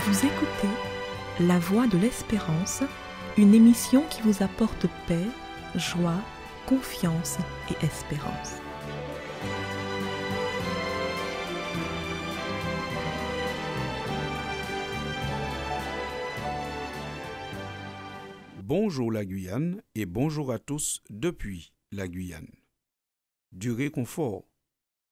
Vous écoutez La Voix de l'Espérance, une émission qui vous apporte paix, joie, confiance et espérance. Bonjour la Guyane et bonjour à tous depuis la Guyane. Du réconfort,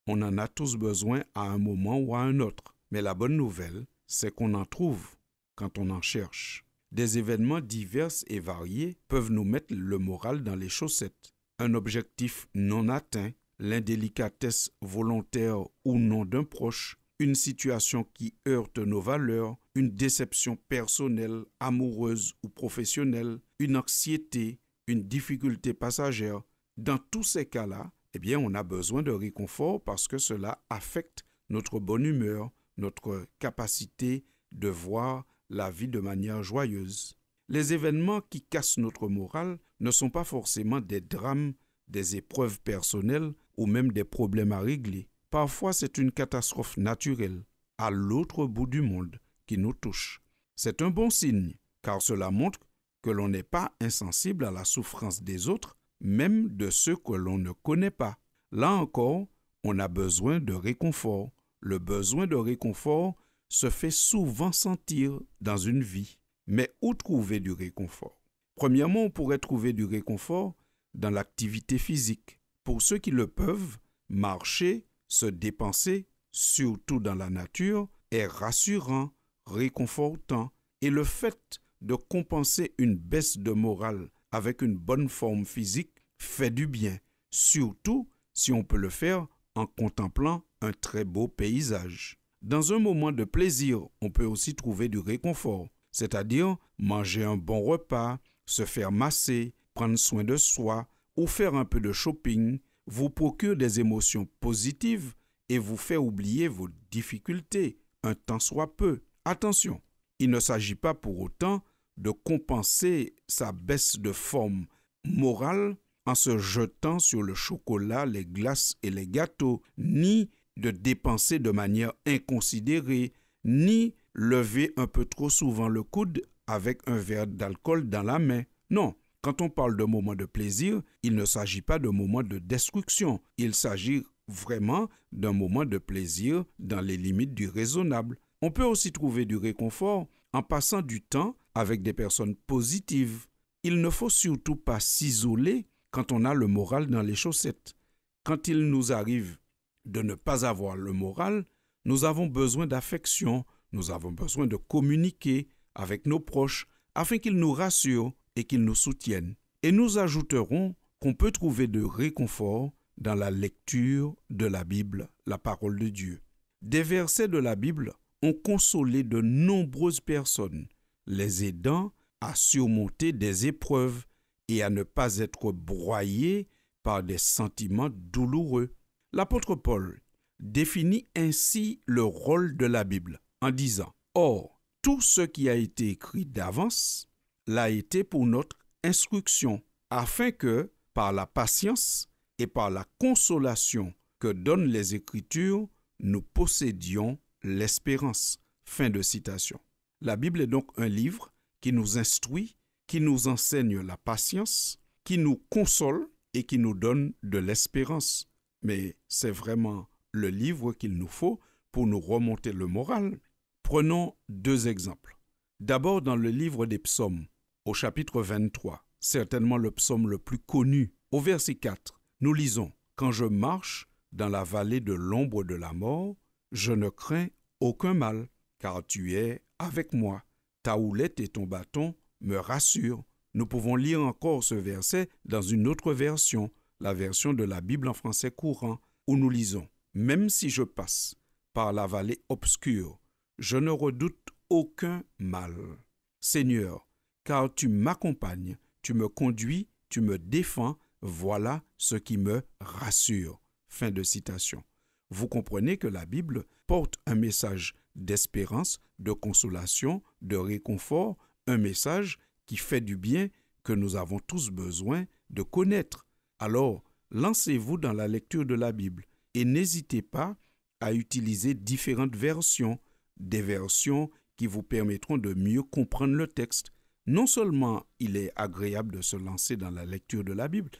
on en a tous besoin à un moment ou à un autre, mais la bonne nouvelle, c'est qu'on en trouve quand on en cherche. Des événements divers et variés peuvent nous mettre le moral dans les chaussettes. Un objectif non atteint, l'indélicatesse volontaire ou non d'un proche, une situation qui heurte nos valeurs, une déception personnelle, amoureuse ou professionnelle, une anxiété, une difficulté passagère. Dans tous ces cas-là, on a besoin de réconfort parce que cela affecte notre bonne humeur, notre capacité de voir la vie de manière joyeuse. Les événements qui cassent notre morale ne sont pas forcément des drames, des épreuves personnelles ou même des problèmes à régler. Parfois, c'est une catastrophe naturelle à l'autre bout du monde qui nous touche. C'est un bon signe, car cela montre que l'on n'est pas insensible à la souffrance des autres, même de ceux que l'on ne connaît pas. Là encore, on a besoin de réconfort. Le besoin de réconfort se fait souvent sentir dans une vie. Mais où trouver du réconfort? Premièrement, on pourrait trouver du réconfort dans l'activité physique. Pour ceux qui le peuvent, marcher, se dépenser, surtout dans la nature, est rassurant, réconfortant. Et le fait de compenser une baisse de morale avec une bonne forme physique fait du bien, surtout si on peut le faire en contemplant un très beau paysage. Dans un moment de plaisir, on peut aussi trouver du réconfort, c'est-à-dire manger un bon repas, se faire masser, prendre soin de soi ou faire un peu de shopping vous procure des émotions positives et vous fait oublier vos difficultés, un tant soit peu. Attention, il ne s'agit pas pour autant de compenser sa baisse de forme morale en se jetant sur le chocolat, les glaces et les gâteaux, ni de dépenser de manière inconsidérée, ni lever un peu trop souvent le coude avec un verre d'alcool dans la main. Non, quand on parle de moments de plaisir, il ne s'agit pas de moments de destruction. Il s'agit vraiment d'un moment de plaisir dans les limites du raisonnable. On peut aussi trouver du réconfort en passant du temps avec des personnes positives. Il ne faut surtout pas s'isoler quand on a le moral dans les chaussettes. Quand il nous arrive de ne pas avoir le moral, nous avons besoin d'affection, nous avons besoin de communiquer avec nos proches afin qu'ils nous rassurent et qu'ils nous soutiennent. Et nous ajouterons qu'on peut trouver de réconfort dans la lecture de la Bible, la parole de Dieu. Des versets de la Bible ont consolé de nombreuses personnes, les aidant à surmonter des épreuves et à ne pas être broyés par des sentiments douloureux. L'apôtre Paul définit ainsi le rôle de la Bible en disant « Or, tout ce qui a été écrit d'avance l'a été pour notre instruction, afin que, par la patience et par la consolation que donnent les Écritures, nous possédions l'espérance. » Fin de citation. La Bible est donc un livre qui nous instruit, qui nous enseigne la patience, qui nous console et qui nous donne de l'espérance. Mais c'est vraiment le livre qu'il nous faut pour nous remonter le moral. Prenons deux exemples. D'abord dans le livre des psaumes, au chapitre 23, certainement le psaume le plus connu. Au verset 4, nous lisons « Quand je marche dans la vallée de l'ombre de la mort, je ne crains aucun mal, car tu es avec moi. Ta houlette et ton bâton me rassurent. » Nous pouvons lire encore ce verset dans une autre version, la version de la Bible en français courant, où nous lisons « Même si je passe par la vallée obscure, je ne redoute aucun mal. Seigneur, car tu m'accompagnes, tu me conduis, tu me défends, voilà ce qui me rassure. » Fin de citation. Vous comprenez que la Bible porte un message d'espérance, de consolation, de réconfort, un message qui fait du bien que nous avons tous besoin de connaître. Alors, lancez-vous dans la lecture de la Bible et n'hésitez pas à utiliser différentes versions, des versions qui vous permettront de mieux comprendre le texte. Non seulement il est agréable de se lancer dans la lecture de la Bible,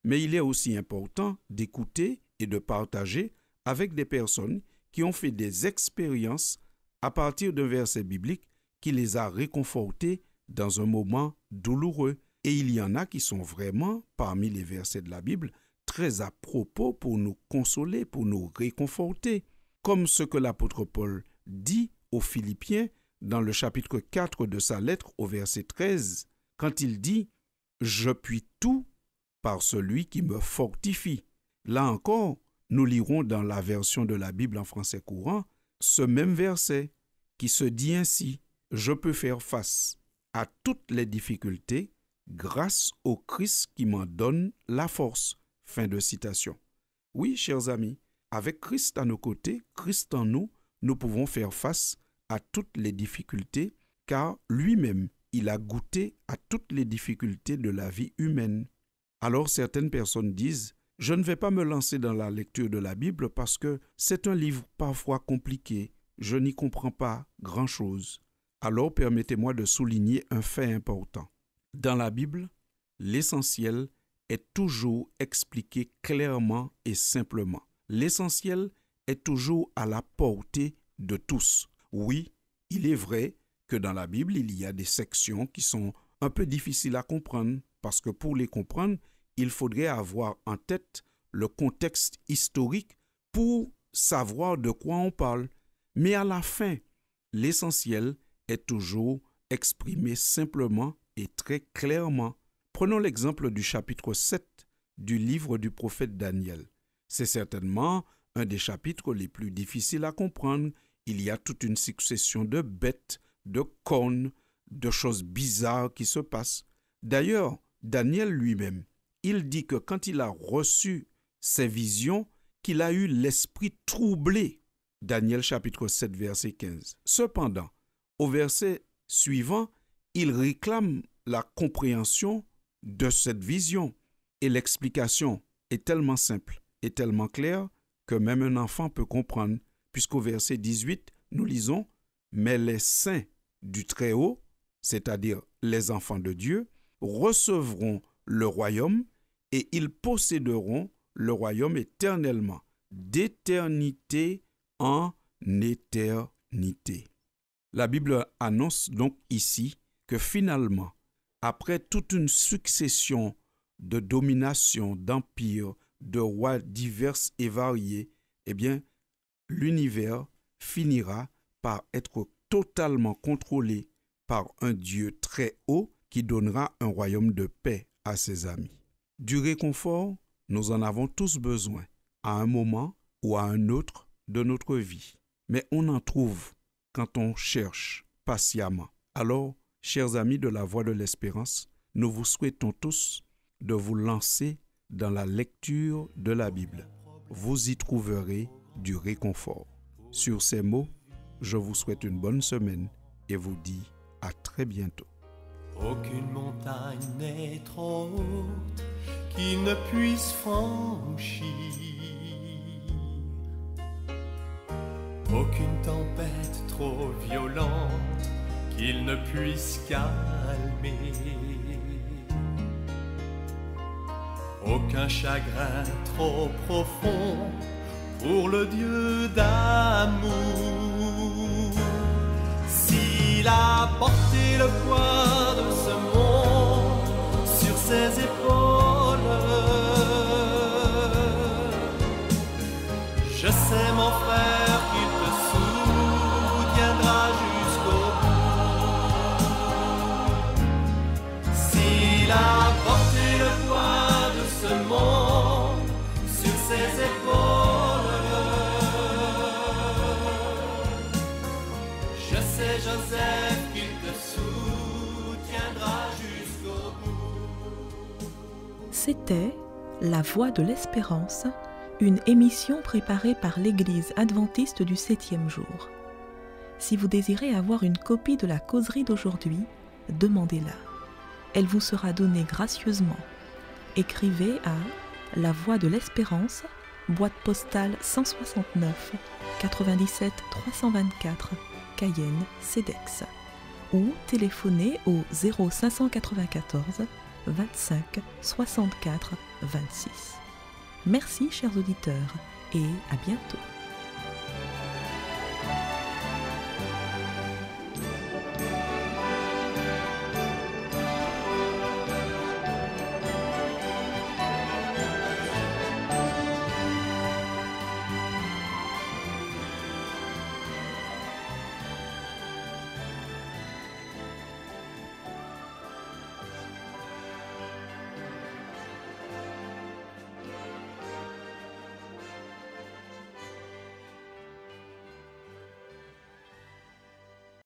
mais il est aussi important d'écouter et de partager avec des personnes qui ont fait des expériences à partir d'un verset biblique qui les a réconfortés dans un moment douloureux. Et il y en a qui sont vraiment, parmi les versets de la Bible, très à propos pour nous consoler, pour nous réconforter. Comme ce que l'apôtre Paul dit aux Philippiens dans le chapitre 4 de sa lettre au verset 13, quand il dit « Je puis tout par celui qui me fortifie ». Là encore, nous lirons dans la version de la Bible en français courant ce même verset qui se dit ainsi « Je peux faire face à toutes les difficultés grâce au Christ qui m'en donne la force ». Fin de citation. Oui, chers amis, avec Christ à nos côtés, Christ en nous, nous pouvons faire face à toutes les difficultés, car lui-même, il a goûté à toutes les difficultés de la vie humaine. Alors certaines personnes disent « Je ne vais pas me lancer dans la lecture de la Bible parce que c'est un livre parfois compliqué, je n'y comprends pas grand-chose. » Alors permettez-moi de souligner un fait important. Dans la Bible, l'essentiel est toujours expliqué clairement et simplement. L'essentiel est toujours à la portée de tous. Oui, il est vrai que dans la Bible, il y a des sections qui sont un peu difficiles à comprendre, parce que pour les comprendre, il faudrait avoir en tête le contexte historique pour savoir de quoi on parle. Mais à la fin, l'essentiel est toujours exprimé simplement et très clairement. Prenons l'exemple du chapitre 7 du livre du prophète Daniel. C'est certainement un des chapitres les plus difficiles à comprendre. Il y a toute une succession de bêtes, de cornes, de choses bizarres qui se passent. D'ailleurs, Daniel lui-même, il dit que quand il a reçu ces visions, qu'il a eu l'esprit troublé. Daniel chapitre 7, verset 15. Cependant, au verset suivant, il réclame la compréhension de cette vision. Et l'explication est tellement simple et tellement claire que même un enfant peut comprendre, puisqu'au verset 18, nous lisons « Mais les saints du Très-Haut, c'est-à-dire les enfants de Dieu, recevront le royaume et ils posséderont le royaume éternellement, d'éternité en éternité. » La Bible annonce donc ici que finalement, après toute une succession de dominations, d'empires, de rois divers et variés, eh bien, l'univers finira par être totalement contrôlé par un Dieu très haut qui donnera un royaume de paix à ses amis. Du réconfort, nous en avons tous besoin, à un moment ou à un autre de notre vie. Mais on en trouve quand on cherche patiemment. Alors, chers amis de la Voix de l'Espérance, nous vous souhaitons tous de vous lancer dans la lecture de la Bible. Vous y trouverez du réconfort. Sur ces mots, je vous souhaite une bonne semaine et vous dis à très bientôt. Aucune montagne n'est trop haute qu'il ne puisse franchir. Aucune tempête trop violente qu'il ne puisse calmer. Aucun chagrin trop profond pour le Dieu d'amour. S'il a porté le poids de ce monde sur ses épaules, je sais mon frère qu'il te soutiendra jusqu'au bout. S'il a porté le poids de ce monde sur ses épaules, je sais Joseph qu'il te soutiendra jusqu'au bout. C'était La Voix de l'Espérance, une émission préparée par l'Église adventiste du 7e jour. Si vous désirez avoir une copie de la causerie d'aujourd'hui, demandez-la. Elle vous sera donnée gracieusement. Écrivez à La Voix de l'Espérance, boîte postale 169 97 324 Cayenne CEDEX ou téléphonez au 0594 25 64 26. Merci chers auditeurs et à bientôt.